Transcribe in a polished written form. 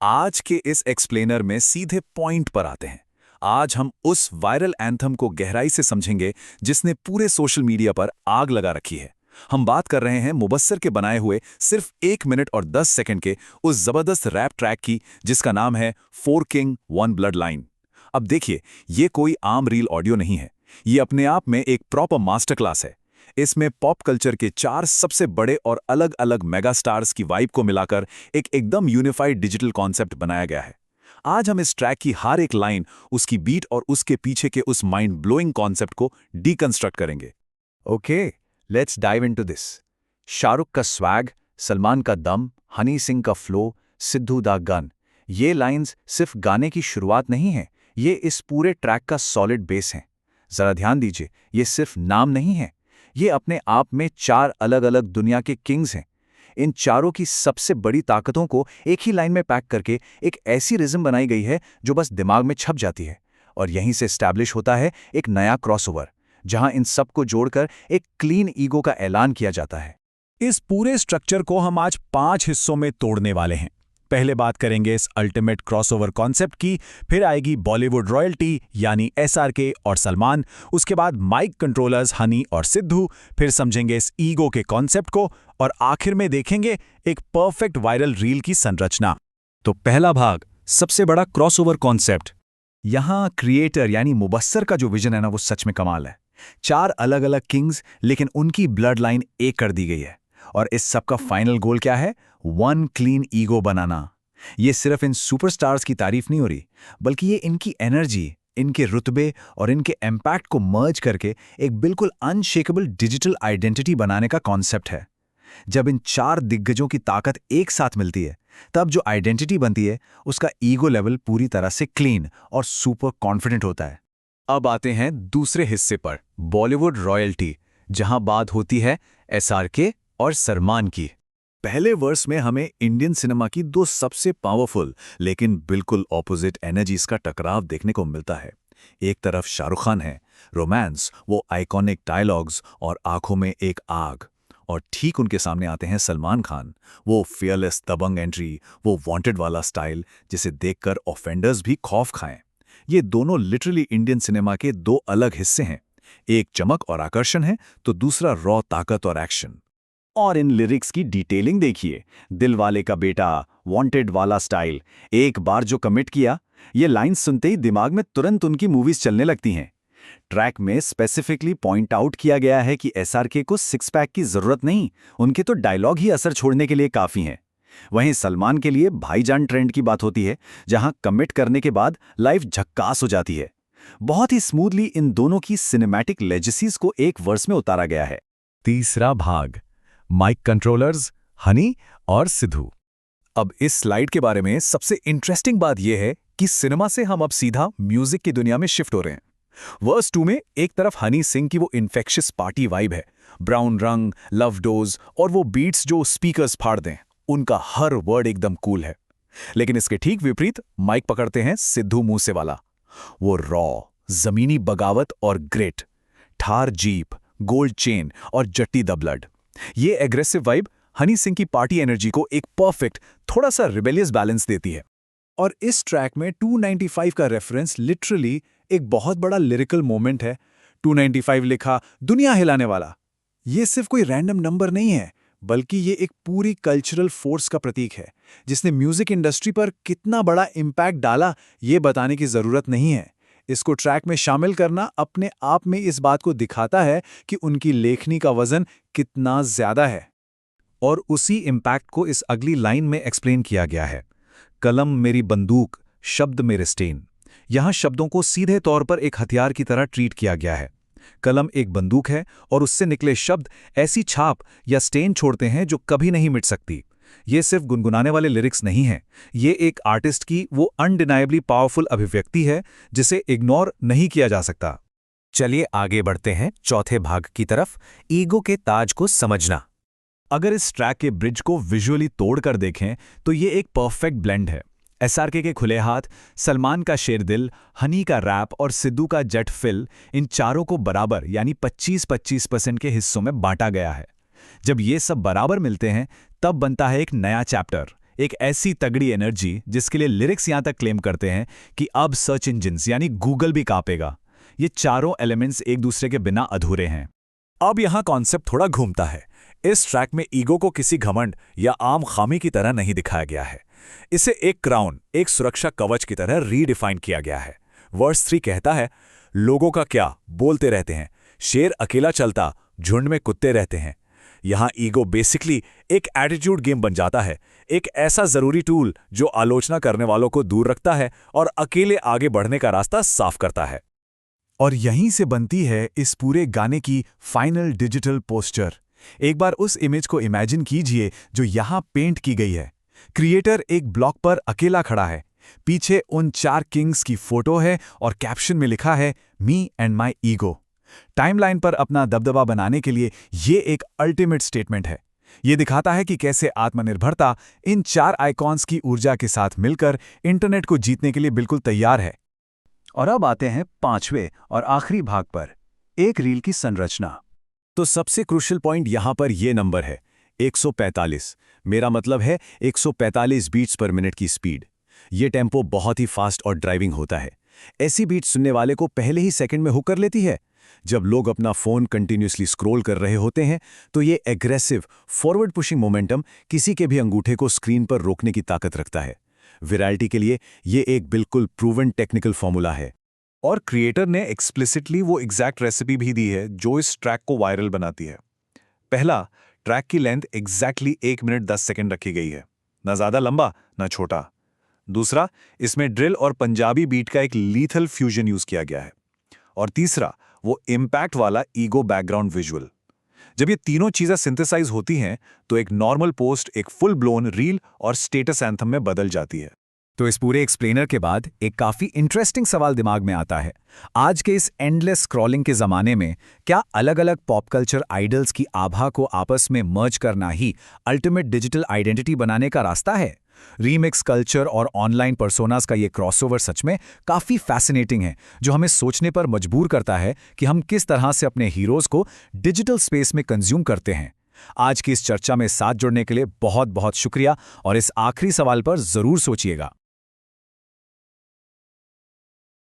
आज के इस एक्सप्लेनर में सीधे पॉइंट पर आते हैं। आज हम उस वायरल एंथम को गहराई से समझेंगे जिसने पूरे सोशल मीडिया पर आग लगा रखी है। हम बात कर रहे हैं मुबस्सिर के बनाए हुए सिर्फ 1 मिनट और 10 सेकंड के उस जबरदस्त रैप ट्रैक की जिसका नाम है 4 किंग 1 ब्लड लाइन। अब देखिए, ये कोई आम रील ऑडियो नहीं है, ये अपने आप में एक प्रॉपर मास्टर क्लास है। इसमें पॉप कल्चर के 4 सबसे बड़े और अलग-अलग मेगा स्टार्स की वाइब को मिलाकर एक एकदम यूनिफाइड डिजिटल कॉन्सेप्ट बनाया गया है। आज हम इस ट्रैक की हर एक लाइन, उसकी बीट और उसके पीछे के उस माइंड ब्लोइंग कॉन्सेप्ट को डीकंस्ट्रक्ट करेंगे। Okay, let's dive into this. Shahrukh का स्वैग, सलमान का दम, हनी सिंह का फ्लो, सिद्धू दा गन। ये लाइंस सिर्फ गाने की शुरुआत नहीं है, ये इस पूरे ट्रैक का सॉलिड बेस हैं। जरा ध्यान दीजिए, ये सिर्फ नाम नहीं है, ये अपने आप में 4 अलग-अलग दुनिया के किंग्स हैं। इन चारों की सबसे बड़ी ताकतों को एक ही लाइन में पैक करके एक ऐसी रिज्म बनाई गई है जो बस दिमाग में छप जाती है। और यहीं से एस्टैब्लिश होता है एक नया क्रॉसओवर, जहां इन सबको जोड़कर एक क्लीन ईगो का ऐलान किया जाता है। इस पूरे स्ट्रक्चर को हम आज 5 हिस्सों में तोड़ने वाले हैं। पहले बात करेंगे इस अल्टीमेट क्रॉसओवर कॉन्सेप्ट की, फिर आएगी बॉलीवुड रॉयल्टी यानी एसआरके और सलमान, उसके बाद माइक कंट्रोलर्स हनी और सिद्धू, फिर समझेंगे इस ईगो के कॉन्सेप्ट को और आखिर में देखेंगे एक परफेक्ट वायरल रील की संरचना। तो पहला भाग, सबसे बड़ा क्रॉसओवर कॉन्सेप्ट। यहां क्रिएटर यानी मुबस्सिर का जो विजन है ना, वो सच में कमाल है। 4 अलग-अलग किंग्स, लेकिन उनकी ब्लड लाइन एक कर दी गई है। और इस सब का फाइनल गोल क्या है? 1 क्लीन ईगो बनाना। ये सिर्फ इन सुपरस्टार्स की तारीफ नहीं हो रही, बल्कि ये इनकी एनर्जी, इनके रुतबे और इनके इम्पैक्ट को मर्ज करके एक बिल्कुल अनशेकेबल डिजिटल आइडेंटिटी बनाने का कॉन्सेप्ट है। जब इन 4 दिग्गजों की ताकत एक साथ मिलती है, तब जो आइडेंटिटी बनती है, उसका ईगो लेवल पूरी तरह से क्लीन और सुपर कॉन्फिडेंट होता है। अब आते हैं दूसरे हिस्से पर, बॉलीवुड रॉयल्टी, जहां बात होती है एसआरके और सलमान की। पहले वर्स में हमें इंडियन सिनेमा की 2 सबसे पावरफुल लेकिन बिल्कुल ऑपोजिट एनर्जीज का टकराव देखने को मिलता है। एक तरफ शाहरुख खान है, रोमांस, वो आइकॉनिक डायलॉग्स और आंखों में एक आग। और ठीक उनके सामने आते हैं सलमान खान, वो फियरलेस दबंग एंट्री, वो वांटेड वाला स्टाइल जिसे देखकर ऑफेंडर्स भी खौफ खाएं। ये दोनों लिटरली इंडियन सिनेमा के 2 अलग हिस्से हैं। एक चमक और आकर्षण है, तो दूसरा रॉ ताकत और एक्शन। और इन लिरिक्स की डिटेलिंग देखिए, दिल वाले का बेटा, वांटेड वाला स्टाइल। एक बार जो कमिट किया, ये लाइंस सुनते ही दिमाग में तुरंत उनकी मूवीज चलने लगती हैं। ट्रैक में स्पेसिफिकली पॉइंट आउट किया गया है कि एसआरके को 6 पैक की जरूरत नहीं, उनके तो डायलॉग ही असर छोड़ने के लिए काफी हैं। वहीं सलमान के लिए भाईजान ट्रेंड की बात होती है, जहां कमिट करने के बाद लाइफ झक्कास हो जाती है। बहुत ही स्मूथली इन दोनों की सिनेमैटिक लेजेसीज को एक वर्स में उतारा गया है। तीसरा भाग, माइक कंट्रोलर्स हनी और सिद्धू। अब इस स्लाइड के बारे में सबसे इंटरेस्टिंग बात यह है कि सिनेमा से हम अब सीधा म्यूजिक की दुनिया में शिफ्ट हो रहे हैं। वर्स 2 में एक तरफ हनी सिंह की वो इन्फेक्शियस पार्टी वाइब है, ब्राउन रंग, लव डोज और वो बीट्स जो स्पीकर्स फाड़ दें, उनका हर वर्ड एकदम कूल है। लेकिन इसके ठीक विपरीत माइक पकड़ते हैं सिद्धू मूसेवाला। वो रॉ, जमीनी बगावत और ग्रेट, ठार जीप, गोल्ड चेन और जट्टी द ब्लड। ये एग्रेसिव वाइब हनी सिंह की पार्टी एनर्जी को एक परफेक्ट, थोड़ा सा रिबेलियस बैलेंस देती है। और इस ट्रैक में 295 का रेफरेंस लिटरली एक बहुत बड़ा लिरिकल मोमेंट है। 295 लिखा, दुनिया हिलाने वाला। ये सिर्फ कोई रैंडम नंबर नहीं है, बल्कि ये एक पूरी कल्चरल फोर्स का प्रतीक है, जिसने म्यूजिक इंडस्ट्री पर कितना बड़ा इम्पैक्ट डाला, ये बताने की जरूरत नहीं है। इसको ट्रैक में शामिल करना अपने आप में इस बात को दिखाता है कि उनकी लेखनी का वजन कितना ज्यादा है। और उसी इम्पैक्ट को इस अगली लाइन में एक्सप्लेन किया गया है, कलम मेरी बंदूक, शब्द मेरे स्टेन। यहां शब्दों को सीधे तौर पर एक हथियार की तरह ट्रीट किया गया है। कलम एक बंदूक है और उससे निकले शब्द ऐसी छाप या स्टेन छोड़ते हैं जो कभी नहीं मिट सकती। ये सिर्फ गुनगुनाने वाले लिरिक्स नहीं हैं, ये एक आर्टिस्ट की वो अनडिनाइबली पावरफुल अभिव्यक्ति है जिसे इग्नोर नहीं किया जा सकता। चलिए आगे बढ़ते हैं चौथे भाग की तरफ, ईगो के ताज को समझना। अगर इस ट्रैक के ब्रिज को विजुअली तोड़कर देखें तो ये एक परफेक्ट ब्लेंड है। एसआरके के खुले हाथ, सलमान का शेर दिल, हनी का रैप और सिद्धू का जेट फिल, इन चारों को बराबर यानी 25-25% के हिस्सों में बांटा गया है। जब ये सब बराबर मिलते हैं, तब बनता है एक नया चैप्टर, एक ऐसी तगड़ी एनर्जी जिसके लिए लिरिक्स यहां तक क्लेम करते हैं कि अब सर्च इंजिन्स यानी गूगल भी कांपेगा। ये चारों एलिमेंट्स एक दूसरे के बिना अधूरे हैं। अब यहां कॉन्सेप्ट थोड़ा घूमता है। इस ट्रैक में ईगो को किसी घमंड या आम खामी की तरह नहीं दिखाया गया है। इसे एक क्राउन, एक सुरक्षा कवच की तरह रीडिफाइन किया गया है। वर्स 3 कहता है, लोगों का क्या, बोलते रहते हैं, शेर अकेला चलता, झुंड में कुत्ते रहते हैं। यहां ईगो बेसिकली एक एटीट्यूड गेम बन जाता है, एक ऐसा जरूरी टूल जो आलोचना करने वालों को दूर रखता है और अकेले आगे बढ़ने का रास्ता साफ करता है। और यहीं से बनती है इस पूरे गाने की फाइनल डिजिटल पोस्चर। एक बार उस इमेज को इमेजिन कीजिए जो यहां पेंट की गई है। क्रिएटर एक ब्लॉक पर अकेला खड़ा है, पीछे उन 4 किंग्स की फोटो है और कैप्शन में लिखा है, me and my ego. Timeline पर अपना दबदबा बनाने के लिए ये एक अल्टीमेट स्टेटमेंट है। ये दिखाता है कि कैसे आत्मनिर्भरता इन 4 आइकॉन्स की ऊर्जा के साथ मिलकर इंटरनेट को जीतने के लिए बिल्कुल तैयार है। और अब आते हैं 5वें और आखिरी भाग पर, एक रील की संरचना। तो सबसे क्रूशियल पॉइंट यहां पर यह नंबर है, 145। मेरा मतलब है 145 बीट्स पर मिनट की स्पीड। ये टेम्पो बहुत ही फास्ट और ड्राइविंग होता है। ऐसी बीट सुनने वाले को पहले ही सेकंड में हुक कर लेती है। जब लोग अपना फोन कंटिन्यूअसली स्क्रॉल कर रहे होते हैं तो ये एग्रेसिव फॉरवर्ड पुशिंग मोमेंटम किसी के भी अंगूठे को स्क्रीन पर रोकने की ताकत रखता है। विरालिटी के लिए ये एक बिल्कुल प्रूवन टेक्निकल फॉर्मूला है। और क्रिएटर ने एक्सप्लिसिटली वो एग्जैक्ट रेसिपी भी दी है जो इस ट्रैक को वायरल बनाती है। पहला, ट्रैक की लेंथ एग्जैक्टली 1 मिनट 10 सेकंड रखी गई है, ना ज़्यादा लंबा ना छोटा। दूसरा, इसमें ड्रिल और पंजाबी बीट का एक लीथल फ्यूजन यूज किया गया है। और तीसरा, वो इम्पैक्ट वाला ईगो बैकग्राउंड विजुअल। जब ये तीनों चीज़ें सिंथेसाइज होती हैं तो एक नॉर्मल पोस्ट एक फुल ब्लोन रील और स्टेटस एंथम में बदल जाती है। तो इस पूरे एक्सप्लेनर के बाद एक काफी इंटरेस्टिंग सवाल दिमाग में आता है। आज के इस एंडलेस स्क्रॉलिंग के जमाने में क्या अलग-अलग पॉप कल्चर आइडल्स की आभा को आपस में मर्ज करना ही अल्टीमेट डिजिटल आइडेंटिटी बनाने का रास्ता है? रीमिक्स कल्चर और ऑनलाइन पर्सोनास का ये क्रॉसओवर सच में काफी फैसिनेटिंग है, जो हमें सोचने पर मजबूर करता है कि हम किस तरह से अपने हीरोज को डिजिटल स्पेस में कंज्यूम करते हैं। आज की इस चर्चा में साथ जुड़ने के लिए बहुत बहुत शुक्रिया और इस आखिरी सवाल पर जरूर सोचिएगा।